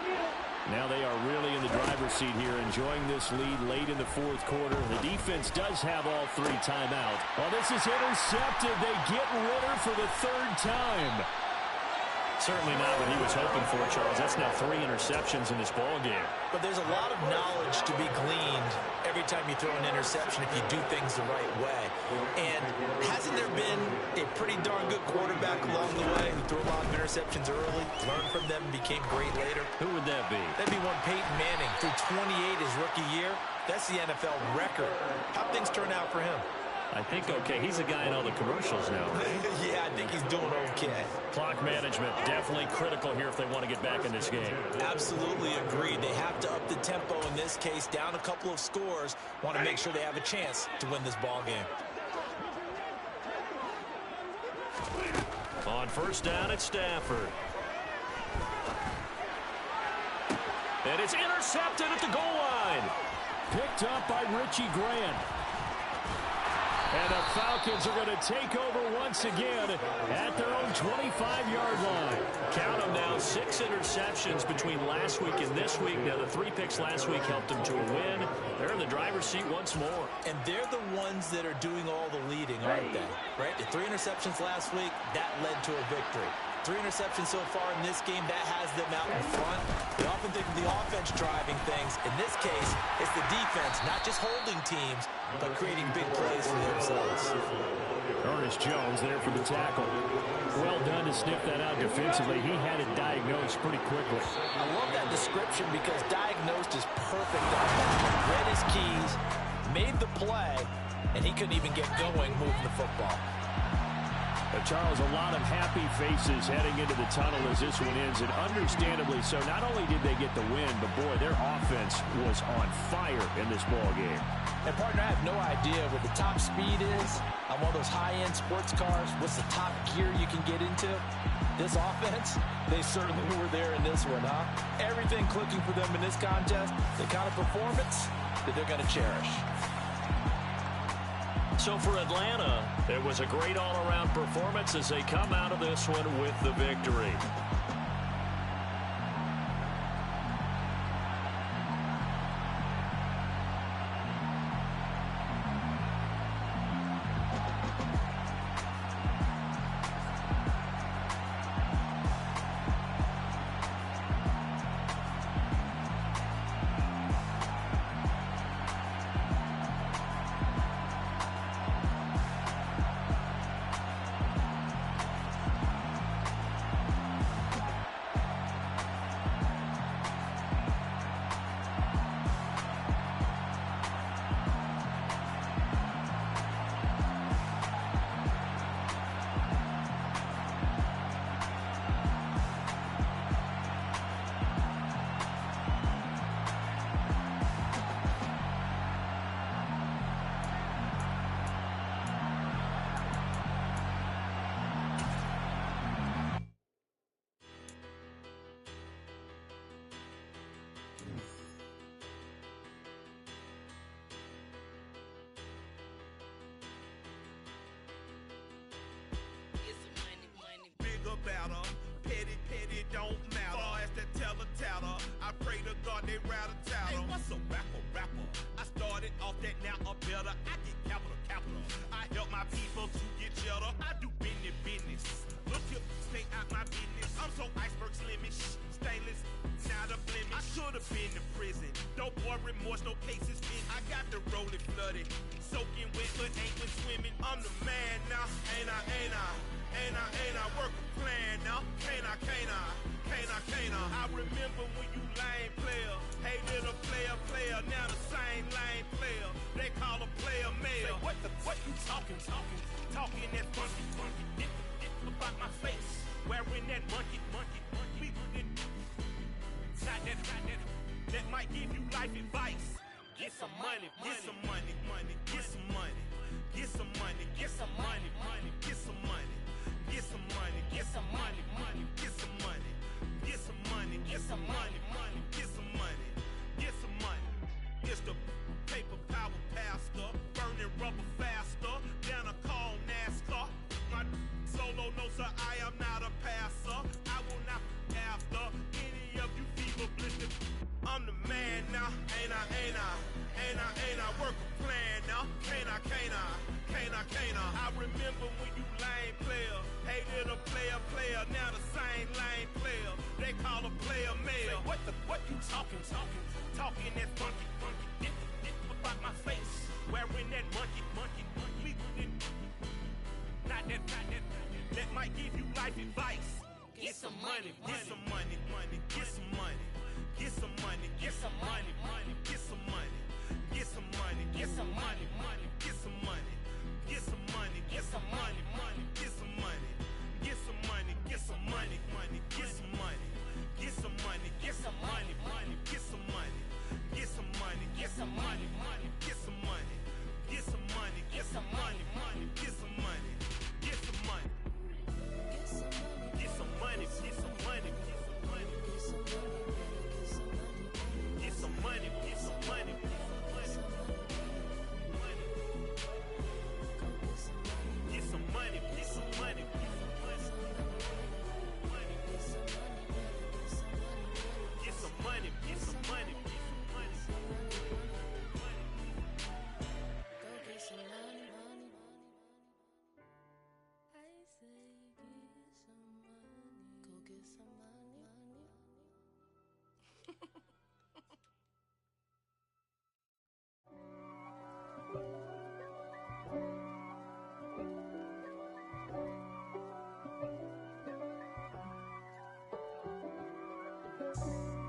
Now they are really in the driver's seat here, enjoying this lead late in the fourth quarter. The defense does have all 3 timeouts. Well, this is intercepted. They get Ritter for the 3rd time. Certainly not what he was hoping for, Charles. That's now 3 interceptions in this ball game. But there's a lot of knowledge to be gleaned every time you throw an interception if you do things the right way. And hasn't there been a pretty darn good quarterback along the way who threw a lot of interceptions early, learned from them, and became great later? Who would that be? That'd be one Peyton Manning. Threw 28 his rookie year. That's the NFL record. How'd things turn out for him? I think okay. He's the guy in all the commercials now, right? Yeah, I think he's doing okay. Clock management definitely critical here if they want to get back in this game. Absolutely agreed. They have to up the tempo in this case, down a couple of scores. Want to make sure they have a chance to win this ball game. On first down, it's Stafford. And it's intercepted at the goal line. Picked up by Richie Grant. And the Falcons are going to take over once again at their own 25-yard line. Count them now, 6 interceptions between last week and this week. Now, the 3 picks last week helped them to a win. They're in the driver's seat once more. And they're the ones that are doing all the leading, aren't they? Right? The 3 interceptions last week, that led to a victory. 3 interceptions so far in this game, that has them out in front. We often think of the offense driving things. In this case, it's the defense, not just holding teams, but creating big plays for themselves. Ernest Jones there for the tackle. Well done to sniff that out defensively. He had it diagnosed pretty quickly. I love that description because diagnosed is perfect on that. Read his keys, made the play, and he couldn't even get going moving the football. Charles, a lot of happy faces heading into the tunnel as this one ends, and understandably so. Not only did they get the win, but boy, their offense was on fire in this ball game. And partner, I have no idea what the top speed is on one of those high-end sports cars. What's the top gear you can get into? This offense, they certainly were there in this one, huh? Everything clicking for them in this contest, the kind of performance that they're going to cherish. So for Atlanta, it was a great all-around performance as they come out of this one with the victory. Petty don't matter. Far as that teller-tatter, I pray to God they rattle-tattle. Hey, what's a rapper? I started off that, now I'm better. I get capital. I help my people to get cheddar. I do business. Look here, stay out my business. I'm so iceberg slimish, stainless, not a blemish. I should have been in prison. No boy remorse, no cases in. I got the rolling flooded, soaking wet, but ain't been swimming. I'm the man now, ain't I work a plan now. Can't I? I remember when you lame player, hated a player, now the same lame player. They call a player mayor. What you talking that funky, dip about my face, wearing that monkey. That might give you life advice. Get some money. It's the paper power pastor, burning rubber faster than a call NASCAR. My solo, no sir, I am not a passer. I will not after any of you fever blistered. I'm the man now, ain't I work a plan now. Can't I? I remember when you lame player, hated a player, now the same lame player. They call a player mayor. What you talking that funky, dip about my face, wearing that monkey. Not that, that might give you life advice. Get some money.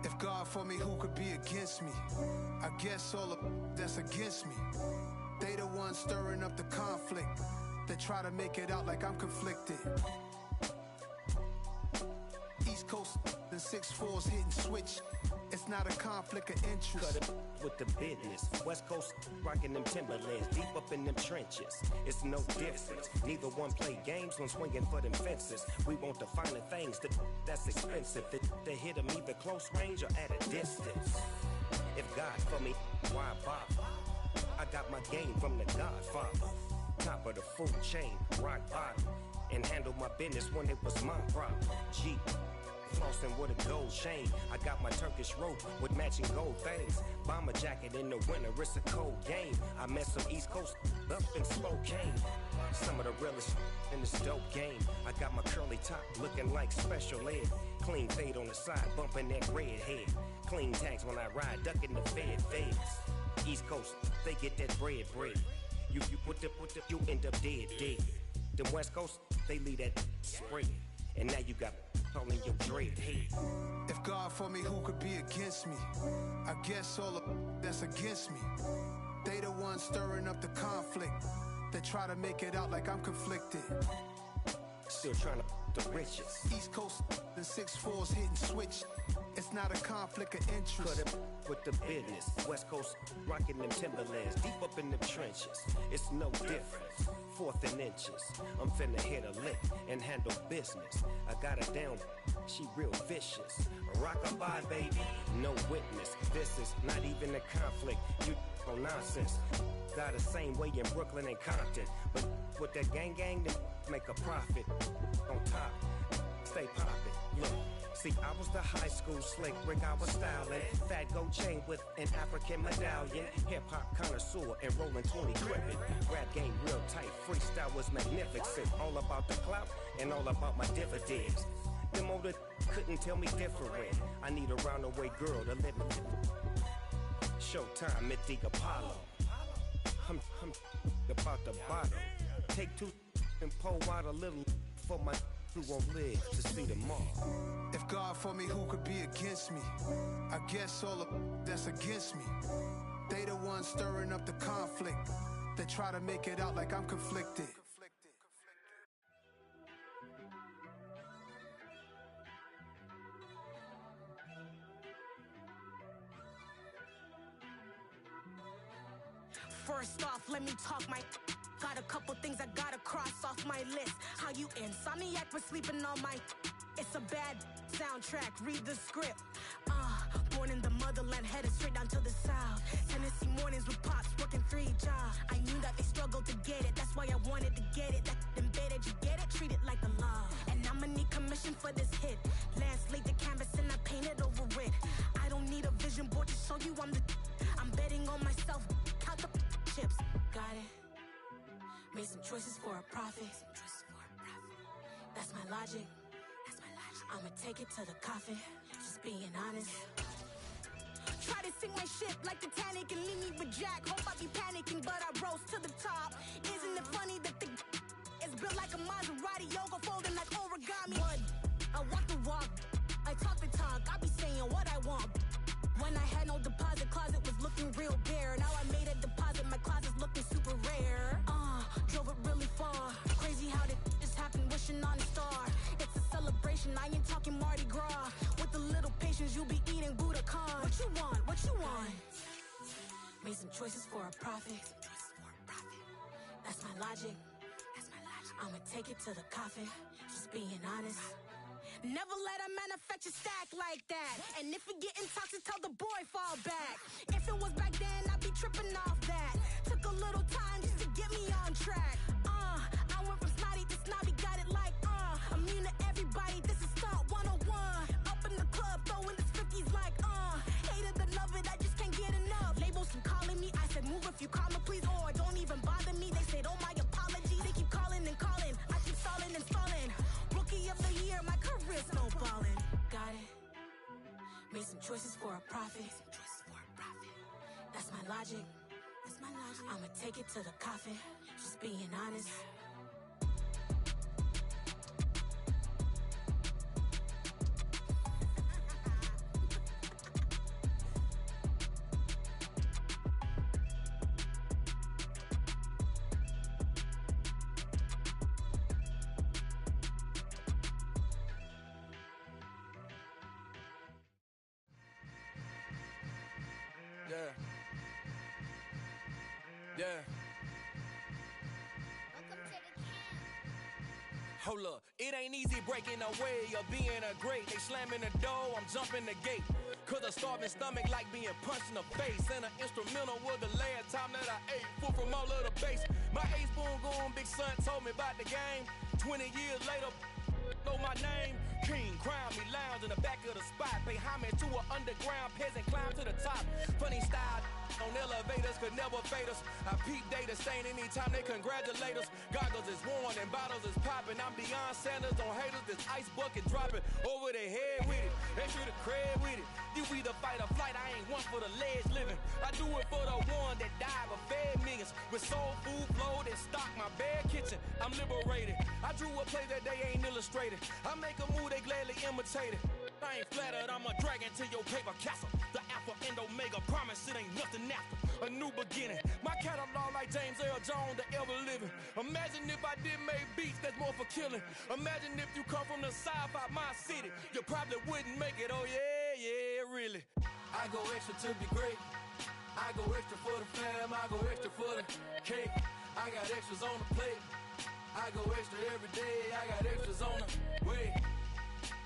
If God for me, who could be against me? I guess all of that's against me. They the ones stirring up the conflict. They try to make it out like I'm conflicted. East Coast and 6'4's hitting switch. It's not a conflict of interest. Cut it with the business. West Coast rocking them Timberlands, deep up in them trenches. It's no difference. Neither one play games when swinging for them fences. We want the finer things that's expensive. They hit them either close range or at a distance. If God for me, why bother? I got my game from the Godfather. Top of the food chain, rock bottom. And handle my business when it was my problem. G. Flossing with a gold chain. I got my Turkish rope with matching gold things. Bomber jacket in the winter, it's a cold game. I met some East Coast up in Spokane. Some of the realest in this dope game. I got my curly top looking like special ed. Clean fade on the side, bumping that red head. Clean tags when I ride, ducking the feds. East Coast, they get that bread. You you end up dead. Them West Coast, they leave that spread. And now you got all in your dread head. If God for me, who could be against me? I guess all of that's against me. They the ones stirring up the conflict. They try to make it out like I'm conflicted. Still trying to the riches. East Coast and 6'4's hitting switch. It's not a conflict of interest. Cut it with the business. West Coast rocking them Timberlands, deep up in them trenches. It's no difference. 4th and inches. I'm finna hit a lick and handle business. I got her down, she real vicious. Rock-a-bye, baby, no witness. This is not even a conflict. You on nonsense. Got the same way in Brooklyn and Compton. But with that gang, then make a profit. On top, stay poppin'. Look. See, I was the high school slick Rick, I was styling. Fat gold chain with an African medallion. Hip-hop connoisseur and rolling 20 crippin'. Rap game real tight, freestyle was magnificent. All about the clout and all about my dividends. Them older couldn't tell me different. I need a roundaway girl to live with. Showtime, Mythic Apollo. I'm about the bottom. Take 2 and pour out a little for my who won't live to see tomorrow. If God for me, who could be against me? I guess all of that's against me. They the ones stirring up the conflict. They try to make it out like I'm conflicted. First off, let me talk my... Got a couple things I gotta cross off my list. How you insomniac for sleeping on my... It's a bad soundtrack, read the script. Born in the motherland, headed straight down to the south. Tennessee mornings with pops, working 3 jobs. I knew that they struggled to get it, that's why I wanted to get it. That embedded, you get it, treat it like a law. And I'ma need commission for this hit. Lance laid the canvas and I painted over it. I don't need a vision board to show you I'm the... I'm betting on myself, count the chips. Got it. Made some choices for a profit. That's my logic. I'ma take it to the coffin. Just being honest. Try to sink my ship like Titanic and leave me with Jack. Hope I be panicking, but I rose to the top. Isn't it funny that the is built like a Maserati, yoga folding like origami? What? I walk the walk. I talk the talk. I be saying what I want. When I had no deposit, closet was looking real bare. Now I made a deposit, my closet's looking super rare. Drove it really far. Crazy how did just happen, wishing on a star. It's a celebration, I ain't talking Mardi Gras. With a little patience, you'll be eating Budokan. What you want? What you want? Made some choices for a profit. That's my logic. I'ma take it to the coffin. Just being honest. Never let a manufacture stack like that. And if it getting toxic, tell the boy fall back. If it was back then, I'd be tripping off that. Took a little time just to get me on track. I went from snotty to snobby, got it like immune to everybody, this is stunt 101. Up in the club, throwing the 50s like hate it or love it, I just can't get enough. Labels keep calling me, I said move if you call me please, or don't even bother me. They said oh my apologies, they keep calling and calling. I keep stalling and stalling. Rookie of the year, my career snowballing. Got it. Made some choices for a profit. That's my logic. I'ma take it to the coffin. Just being honest. Yeah. Hold up, it ain't easy breaking away or being a great. They slamming the door, I'm jumping the gate. Cause a starving stomach like being punched in the face. And an instrumental was the last time that I ate. Food from all of the base. My ace boom goon, big son told me about the game. 20 years later, know my name. King, crown me, lounge in the back of the spot. Pay homage to an underground peasant, climb to the top. Funny style on elevators could never fade us. I peep data stain anytime they congratulate us. Goggles is worn and bottles is popping. I'm Deion Sanders on haters, this ice bucket dropping over their head with it. They should have cred with it. You either fight or flight, I ain't one for the ledge living. I do it for the one that died but fed millions. With soul food flow that stock my bad kitchen. I'm liberated. I drew a play that they ain't illustrated. I make a move, they gladly imitate it. I ain't flattered, I'm a dragon to your paper castle. The Alpha and Omega, promise it ain't nothing after. A new beginning. My catalog like James Earl Jones, the ever living. Imagine if I did make beats that's more for killing. Imagine if you come from the south out my city. You probably wouldn't make it, oh yeah, really. I go extra to be great. I go extra for the fam, I go extra for the cake. I got extras on the plate. I go extra every day, I got extras on the way.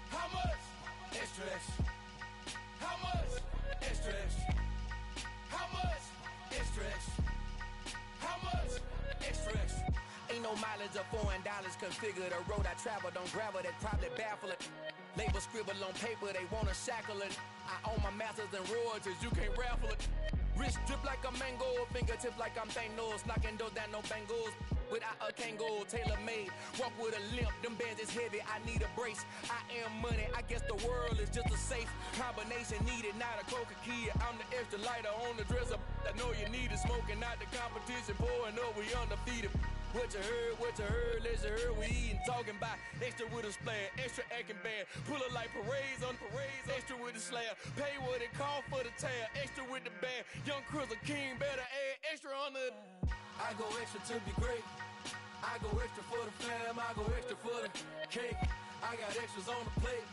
How much? Extra, extra. How much? Extra, extra. How much? Extra, extra. How much? Extra, extra. Ain't no mileage of $4 configure the road I travel. Don't gravel, that probably baffle it. Label scribble on paper, they wanna shackle it. I own my masters and royalties, you can't raffle it. Wrist drip like a mango, fingertips like I'm Thanos. Knocking those down, no bangles. Without a Kangol, tailor-made. Walk with a limp, them bands is heavy, I need a brace. I am money, I guess the world is just a safe combination needed, not a coca key. I'm the extra lighter on the dresser. I know you need it, smoking out the competition, pouring up, we undefeated. What you heard, let's heard, we eating, talking about extra with a splash, extra acting bad. Pull it like parades on parades, extra with the slab. Pay what it cost for the tab, extra with the band. Young Chris a king, better add extra on the. I go extra to be great. I go extra for the fam, I go extra for the cake. I got extras on the plate.